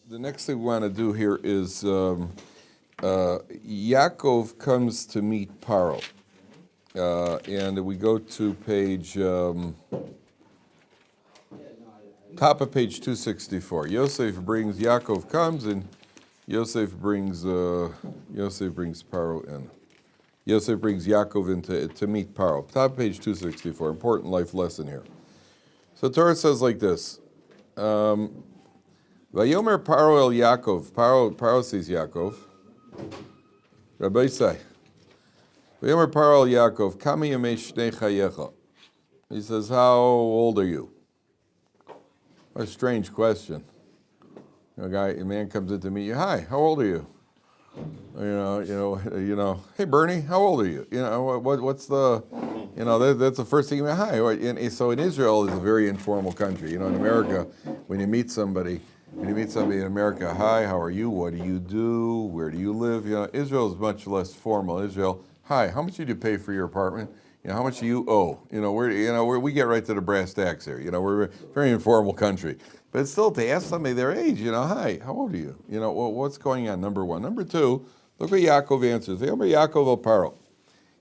The next thing we want to do here is Yaakov comes to meet Paro. And we go to page, top of page 264. Yaakov comes and Yosef brings Paro in. Yosef brings Yaakov in to meet Paro. Top of page 264, important life lesson here. So Torah says like this. Vayomer Paro el Yaakov. Paro sees Yaakov. Rabbi say. Vayomer Paro el Yaakov. Kami yamei shnei chayecha. He says, how old are you? A strange question. A man comes in to meet you. Hi, how old are you? Hey Bernie, how old are you? What's the, that's the first thing you mean. Hi. And so in Israel is a very informal country. In America, when you meet somebody in America, hi, how are you? What do you do? Where do you live? Israel is much less formal. Israel, hi, how much did you pay for your apartment? How much do you owe? We get right to the brass tacks here. We're a very informal country. But still, to ask somebody their age, hi, how old are you? What's going on, number one. Number two, look what Yaakov answers. Yaakov el Paro.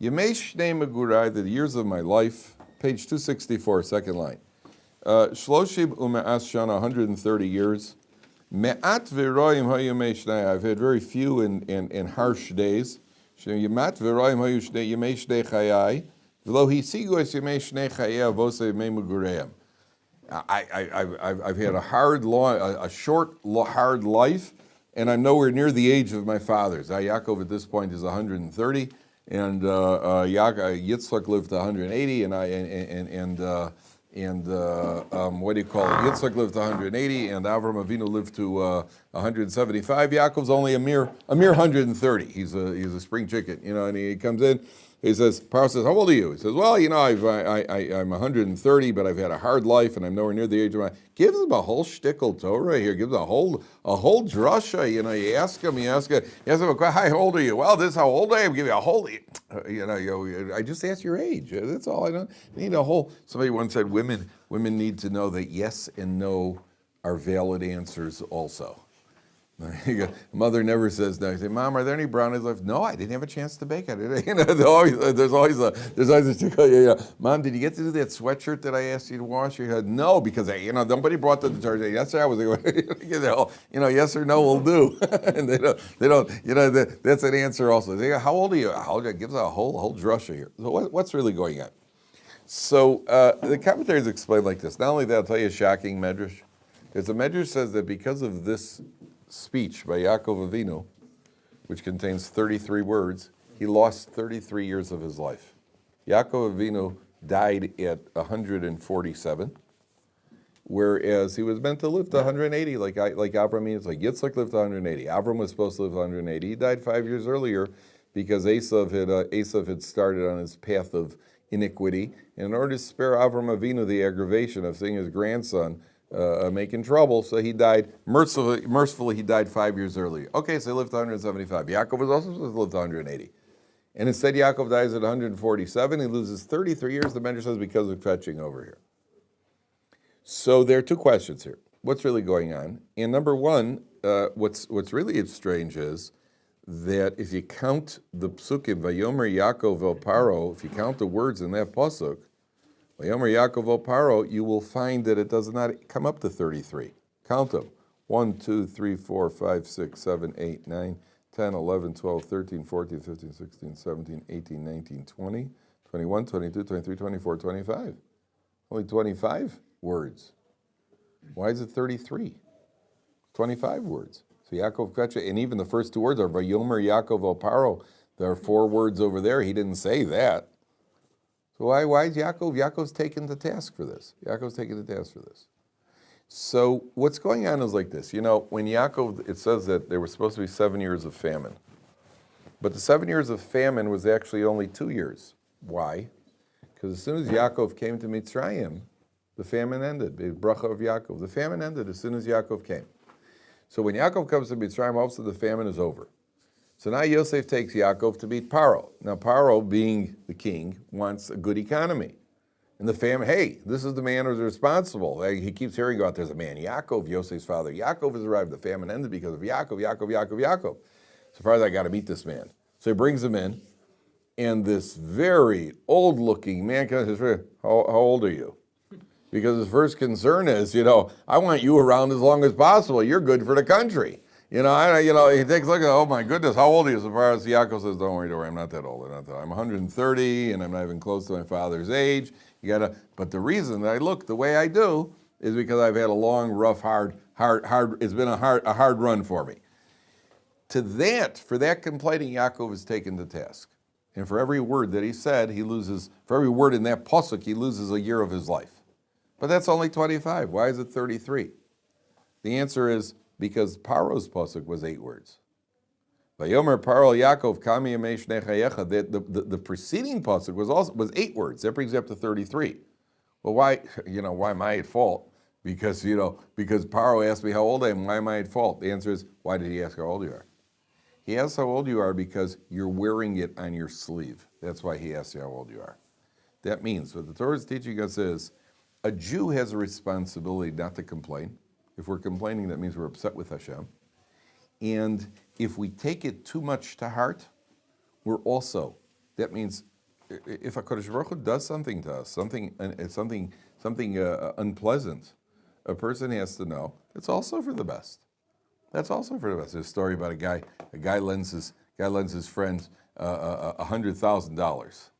Yemei shnei megurai, the years of my life, page 264, second line. Shloshim u'me'as shana, 130 years. Me'at v'roim hayu yemei shnei, I've had very few and harsh days. Me'at v'roim hayu yemei shnei chayai. V'lo hisigu es yemei shnei chayai avosei yemei megureiam. I've had a short, hard life, and I'm nowhere near the age of my fathers. Yaakov at this point is 130, and Yitzchak lived to 180, Yitzchak lived to 180, and Avram Avinu lived to 175. Yaakov's only a mere 130. He's a spring chicken, and he comes in. He says, Paro says, how old are you? He says, well, I'm 130, but I've had a hard life, and I'm nowhere near the age of my... Gives him a whole shtickle Torah here. Gives him a whole drasha. You ask him a question. Hi, how old are you? Well, this is how old I am. Give you a whole... I just ask your age. That's all I don't need a whole... Somebody once said women need to know that yes and no are valid answers also. Mother never says no. You say, Mom, are there any brownies left? No, I didn't have a chance to bake it. There's always a Mom, did you get to do that sweatshirt that I asked you to wash? You said, no, because nobody brought the detergent. Yes, sir, I was yes or no will do. And they don't. That's an answer also. They go, how old are you? It gives a whole drusha here. So what's really going on? So the commentaries explain like this. Not only that, I'll tell you a shocking medrash. Because the medrash says that because of this speech by Yaakov Avinu, which contains 33 words, he lost 33 years of his life. Yaakov Avinu died at 147, whereas he was meant to live to 180, like Avram is, like Yitzchak lived to 180. Avram was supposed to live to 180. He died 5 years earlier because Esav had started on his path of iniquity. And in order to spare Avram Avinu the aggravation of seeing his grandson making trouble, so he died, mercifully he died 5 years earlier. Okay, so he lived to 175. Yaakov was also supposed to live to 180. And instead Yaakov dies at 147, he loses 33 years, the Medrash says, because of fetching over here. So there are two questions here. What's really going on? And number one, what's really strange is that if you count the psukim, Vayomer Yaakov el Paro, if you count the words in that pasuk, Vayomer Yaakov el Paro, you will find that it does not come up to 33. Count them. 1, 2, 3, 4, 5, 6, 7, 8, 9, 10, 11, 12, 13, 14, 15, 16, 17, 18, 19, 20, 21, 22, 23, 24, 25. Only 25 words. Why is it 33? 25 words. So Yaakov Ketcha, and even the first two words are Vayomer Yaakov el Paro. There are 4 words over there. He didn't say that. So why is Yaakov? Yaakov's taken to task for this. So what's going on is like this. When Yaakov, it says that there was supposed to be 7 years of famine. But the 7 years of famine was actually only 2 years. Why? Because as soon as Yaakov came to Mitzrayim, the famine ended. The bracha of Yaakov. The famine ended as soon as Yaakov came. So when Yaakov comes to Mitzrayim, all of a sudden the famine is over. So now Yosef takes Yaakov to meet Paro. Now Paro, being the king, wants a good economy. And the family, hey, this is the man who's responsible. He keeps hearing about there's a man, Yaakov, Yosef's father. Yaakov has arrived. The famine ended because of Yaakov. So far as I got to meet this man. So he brings him in, and this very old-looking man comes and says, how old are you? Because his first concern is, I want you around as long as possible. You're good for the country. He takes a look at, oh my goodness, how old are you? So far as Yaakov says, don't worry, I'm not that old. I'm 130, and I'm not even close to my father's age. But the reason that I look the way I do is because I've had a long, rough, hard. It's been a hard run for me. For that complaining, Yaakov is taken to task. And for every word that he said, for every word in that pasuk, he loses a year of his life. But that's only 25. Why is it 33? The answer is because Paro's pasuk was 8 words. Vayomer Paro Yaakov Kami Yemei Shnei Chayecha. The preceding pasuk was 8 words. That brings you up to 33. Well, why am I at fault? Because Paro asked me how old I am. Why am I at fault? The answer is, why did he ask how old you are? He asks how old you are because you're wearing it on your sleeve. That's why he asks you how old you are. That means what the Torah is teaching us is a Jew has a responsibility not to complain. If we're complaining, that means we're upset with Hashem. And if we take it too much to heart, that means if HaKadosh Baruch Hu does something to us, something unpleasant, a person has to know it's also for the best. That's also for the best. There's a story about a guy lends his friend $100,000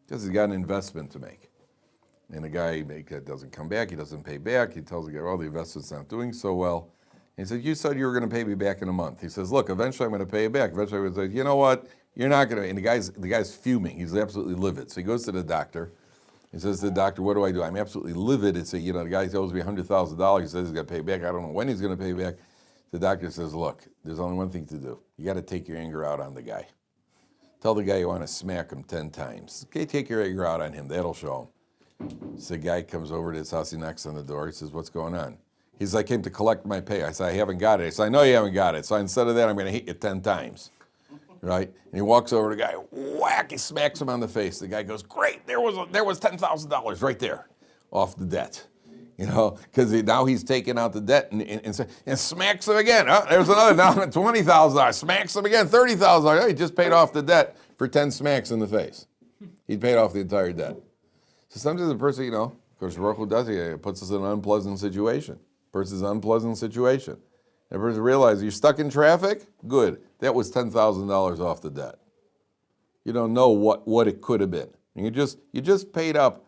because he's got an investment to make. And the guy doesn't come back, he doesn't pay back, he tells the guy, the investment's not doing so well. And he said, you said you were going to pay me back in a month. He says, look, eventually I'm going to pay you back. Eventually I would say, you know what, you're not going to. And the guy's fuming, he's absolutely livid. So he goes to the doctor. He says to the doctor, what do I do? I'm absolutely livid. It's the guy owes me $100,000. He says he's going to pay back. I don't know when he's going to pay back. The doctor says, look, there's only one thing to do. You got to take your anger out on the guy. Tell the guy you want to smack him 10 times. Okay, take your anger out on him. That'll show him. So the guy comes over to his house, he knocks on the door, he says, what's going on? He says, I came to collect my pay. I said, I haven't got it. I said, I know you haven't got it. So instead of that, I'm going to hit you 10 times. Right? And he walks over to the guy, whack, he smacks him on the face. The guy goes, great, there was $10,000 right there off the debt. Because now he's taking out the debt and smacks him again. Oh, there's another, now $20,000. Smacks him again, $30,000. He just paid off the debt for 10 smacks in the face. He paid off the entire debt. So sometimes the person, Kosh Baruch Hu does it, puts us in an unpleasant situation. Person's unpleasant situation. And the person realizes you're stuck in traffic? Good. That was $10,000 off the debt. You don't know what it could have been. And you just paid up.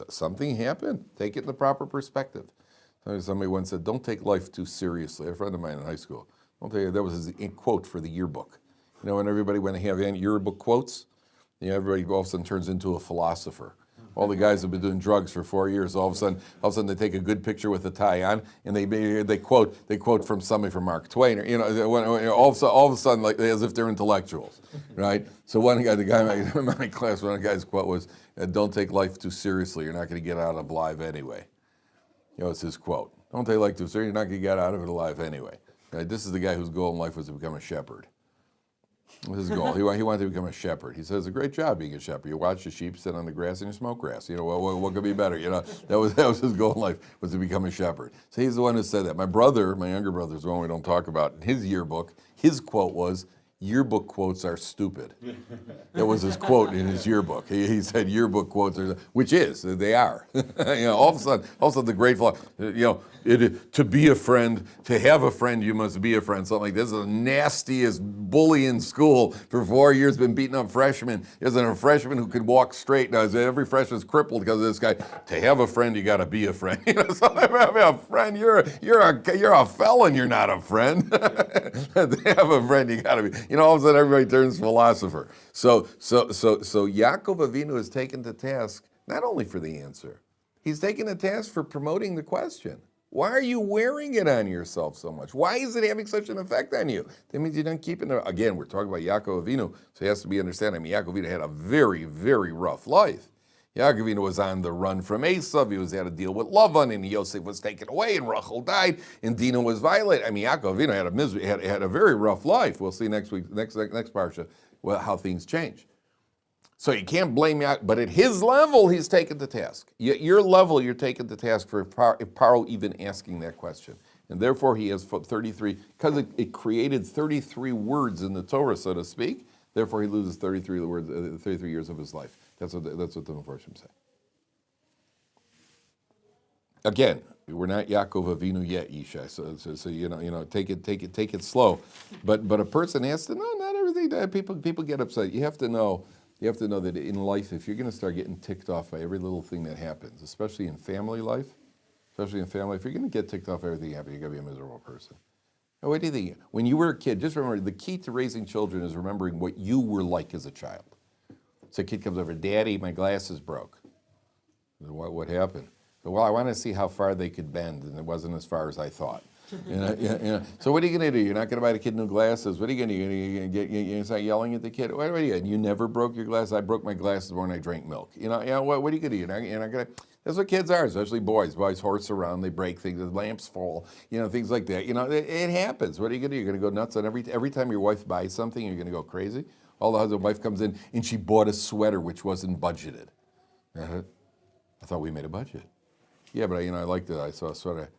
Something happened. Take it in the proper perspective. Somebody once said, don't take life too seriously. A friend of mine in high school. That was his quote for the yearbook. When they have yearbook quotes, everybody all of a sudden turns into a philosopher. All the guys have been doing drugs for 4 years. All of a sudden, they take a good picture with a tie on, and they quote from somebody from Mark Twain. All of a sudden, like as if they're intellectuals, right? So the guy in my class, one of the guy's quote was, "Don't take life too seriously. You're not going to get out of life anyway." It's his quote. Don't take life too seriously. You're not going to get out of it alive anyway. Right? This is the guy whose goal in life was to become a shepherd. His goal. He wanted to become a shepherd. He says, a great job being a shepherd. You watch the sheep sit on the grass and you smoke grass. What could be better? That was his goal in life, was to become a shepherd. So he's the one who said that. My younger brother, is the one we don't talk about. In his yearbook, his quote was, yearbook quotes are stupid. That was his quote in his yearbook. He said yearbook quotes are, which is, they are. All of a sudden the great philosopher, to be a friend, to have a friend, you must be a friend. Something like this is the nastiest bully in school for 4 years, been beating up freshmen. Isn't a freshman who could walk straight. Now, every freshman's crippled because of this guy. To have a friend, you got to be a friend. So a friend, you're a felon. You're not a friend. To have a friend, you got to be. All of a sudden everybody turns philosopher. So Yaakov Avinu is taken to task not only for the answer, he's taken to task for promoting the question. Why are you wearing it on yourself so much? Why is it having such an effect on you? That means you don't keep it. Again, we're talking about Yaakov Avinu, so he has to be understanding. Yaakov Avinu had a very, very rough life. Yaakov Avinu was on the run from Esav. He had to deal with Lavan, and Yosef was taken away, and Rachel died, and Dinah was violated. Yaakov Avinu had a very rough life. We'll see next week, next parsha, how things change. So you can't blame Yaakov, but at his level, he's taken to task. At your level, you're taken to task for Paro even asking that question. And therefore, he has 33, because it created 33 words in the Torah, so to speak. Therefore, he loses 33 words, 33 years of his life. That's what the Mepharshim say. Again, we're not Yaakov Avinu yet, Yishai. So take it slow. But a person has to know. Not everything. People get upset. You have to know that in life, if you're going to start getting ticked off by every little thing that happens, especially in family life, if you're going to get ticked off by everything that happens, you're going to be a miserable person. Now, what do you think? When you were a kid, just remember, the key to raising children is remembering what you were like as a child. So a kid comes over, Daddy, my glasses broke. What happened? Well, I want to see how far they could bend, and it wasn't as far as I thought. So what are you going to do? You're not going to buy the kid new glasses. What are you going to do? You're going to start yelling at the kid? What are you doing? You never broke your glasses? I broke my glasses when I drank milk. What are you going to do? You're not going to. That's what kids are, especially boys. Boys horse around, they break things, the lamps fall, things like that. It happens. What are you going to do? You're going to go nuts on every time your wife buys something, you're going to go crazy. All the husband wife comes in and she bought a sweater which wasn't budgeted. I thought we made a budget. Yeah, but I liked it. I saw a sweater.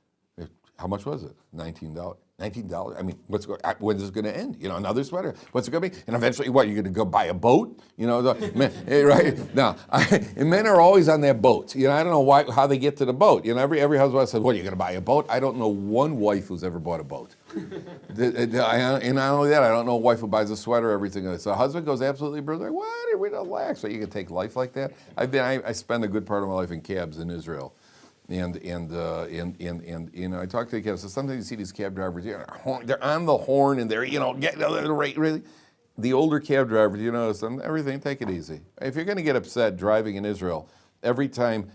How much was it? $19. $19. I mean, when's this going to end? Another sweater. What's it going to be? And eventually, what? You're going to go buy a boat? Right? Now, and men are always on that boat. I don't know how they get to the boat. Every husband says, "What? Are you going to buy a boat?" I don't know one wife who's ever bought a boat. And not only that, I don't know a wife who buys a sweater. Everything. So a husband goes absolutely berserk. What? We relax. So you can take life like that. I spend a good part of my life in cabs in Israel. And I talk to the cabs. So sometimes you see these cab drivers, they're on the horn and they're, really. The older cab drivers, everything, take it easy. If you're going to get upset driving in Israel, every time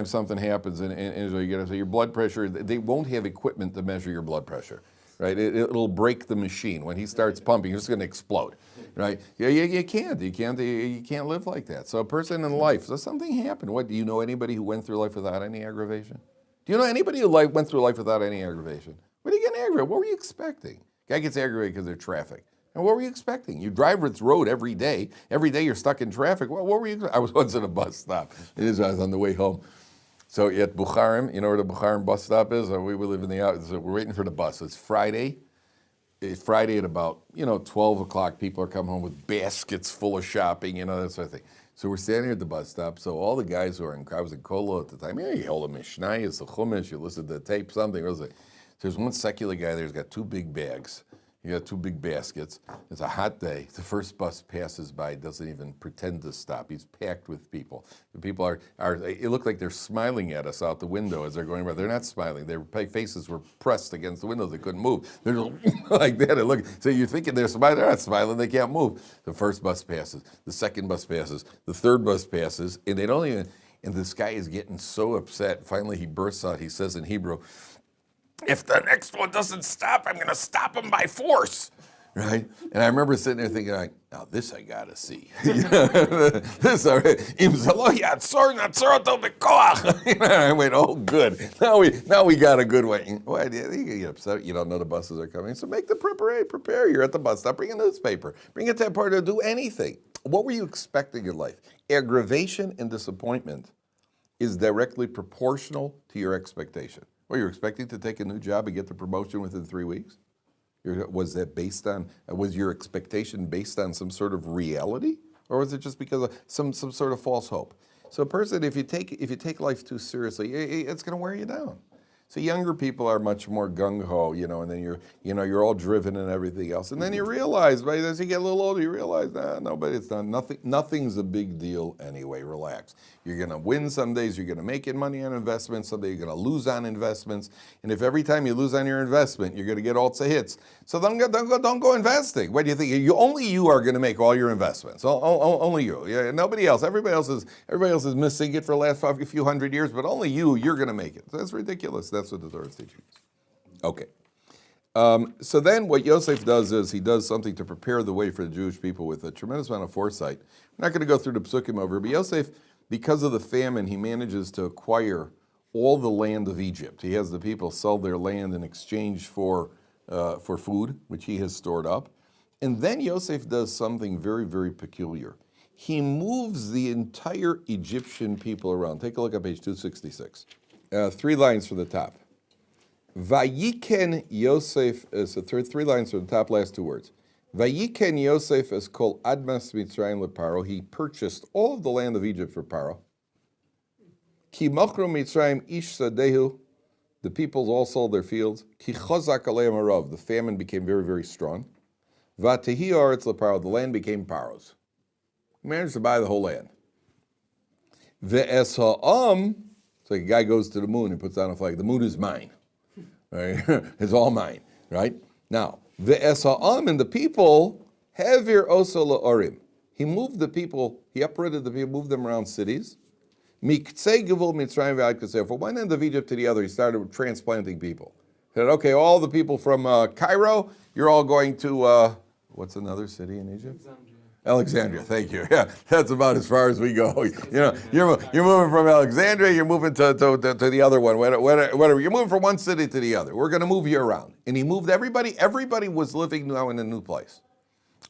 something happens in Israel, you get upset. Your blood pressure, they won't have equipment to measure your blood pressure, right? It'll break the machine. When he starts pumping, it's going to explode, right? You can't live like that. So a person in life, so something happened. What, do you know anybody who went through life without any aggravation? Do you know anybody who went through life without any aggravation? What are you getting aggravated? What were you expecting? Guy gets aggravated because of traffic. And what were you expecting? You drive this road every day. Every day you're stuck in traffic. What were you expecting? I was once at a bus stop in Israel. I was on the way home. So at Bukharim, you know where the Bukharim bus stop is? We live in the out. So we're waiting for the bus. It's Friday. It's Friday at about 12 o'clock. People are coming home with baskets full of shopping, that sort of thing. So we're standing at the bus stop. So all the guys who are I was in Kolo at the time. You hold a Mishnah, it's a Chumash, you listen to the tape, something. So there's one secular guy there who's got two big bags. You got two big baskets. It's a hot day. The first bus passes by, doesn't even pretend to stop. He's packed with people. The people it look like they're smiling at us out the window as they're going by. They're not smiling. Their faces were pressed against the windows. They couldn't move. They're just like that. So you're thinking they're smiling. They're not smiling. They can't move. The first bus passes. The second bus passes. The third bus passes. And they don't even, and this guy is getting so upset. Finally, he bursts out. He says in Hebrew, "If the next one doesn't stop, I'm going to stop him by force." Right? And I remember sitting there thinking, now this I got to see. This, I went, oh, good. Now we got a good one. Well, you get upset. You don't know the buses are coming. So make the prepare. You're at the bus stop. Bring a newspaper. Bring a tab party. Do anything. What were you expecting in life? Aggravation and disappointment is directly proportional to your expectation. Well, you're expecting to take a new job and get the promotion within 3 weeks? Was your expectation based on some sort of reality? Or was it just because of some sort of false hope? So a person, if you take life too seriously, it's going to wear you down. So younger people are much more gung-ho, and then you're all driven and everything else. And then you realize, right, as you get a little older, you realize, no, but it's not, nothing's a big deal anyway, relax. You're going to win some days, you're going to make money on investments, some days you're going to lose on investments. And if every time you lose on your investment, you're going to get all the hits. So don't go investing. What do you think? Only you are going to make all your investments. Only you. Yeah, nobody else. Everybody else is missing it for the last few hundred years, but only you're going to make it. That's ridiculous. That's what the Torah is teaching us. Okay. So then what Yosef does is he does something to prepare the way for the Jewish people with a tremendous amount of foresight. We're not going to go through the psukim over, but Yosef, because of the famine, he manages to acquire all the land of Egypt. He has the people sell their land in exchange for food, which he has stored up. And then Yosef does something very, very peculiar. he moves the entire Egyptian people around. Take a look at page 266. 3 lines from the top. Vayiken Yosef is three lines from the top, last 2 words. Vayiken Yosef is called Admas Mitzrayim leParo. He purchased all of the land of Egypt for Paro. Ki machru Mitzrayim ish sadehu. The peoples all sold their fields. Ki chazak aleim harav. The famine became very, very strong. Vatehi aretz leParo. The land became Paro's. He managed to buy the whole land. Ve'es ha'am. It's like a guy goes to the moon and puts down a flag. The moon is mine. Right? It's all mine. Right? Now, ve'es ha'am, and the people, hevir oso la'orim. He moved the people, he uprooted the people, moved them around cities. Miktsei gevul Mitzrayim ve'ad kaseh. From one end of Egypt to the other, he started transplanting people. He said, okay, all the people from Cairo, you're all going to, what's another city in Egypt? Alexandria, thank you. Yeah, that's about as far as we go. You know, you're moving from Alexandria, you're moving to the other one, whatever. You're moving from one city to the other. We're going to move you around. And he moved everybody. Everybody was living now in a new place.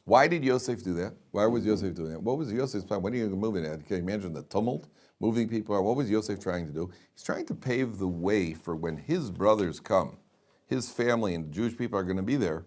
Why did Yosef do that? Why was Yosef doing that? What was Yosef's plan? When are you going to move in? Can you imagine the tumult? Moving people. What was Yosef trying to do? He's trying to pave the way for when his brothers come. His family and the Jewish people are going to be there.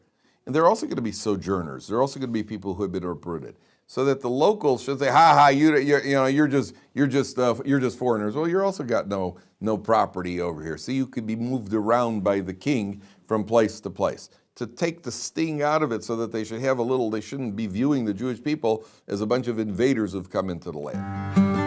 And they're also going to be sojourners. They're also going to be people who have been uprooted, so that the locals should say, "Ha ha, you're just foreigners." Well, you're also got no property over here, so you could be moved around by the king from place to place to take the sting out of it, so that they should have a little. They shouldn't be viewing the Jewish people as a bunch of invaders who've come into the land.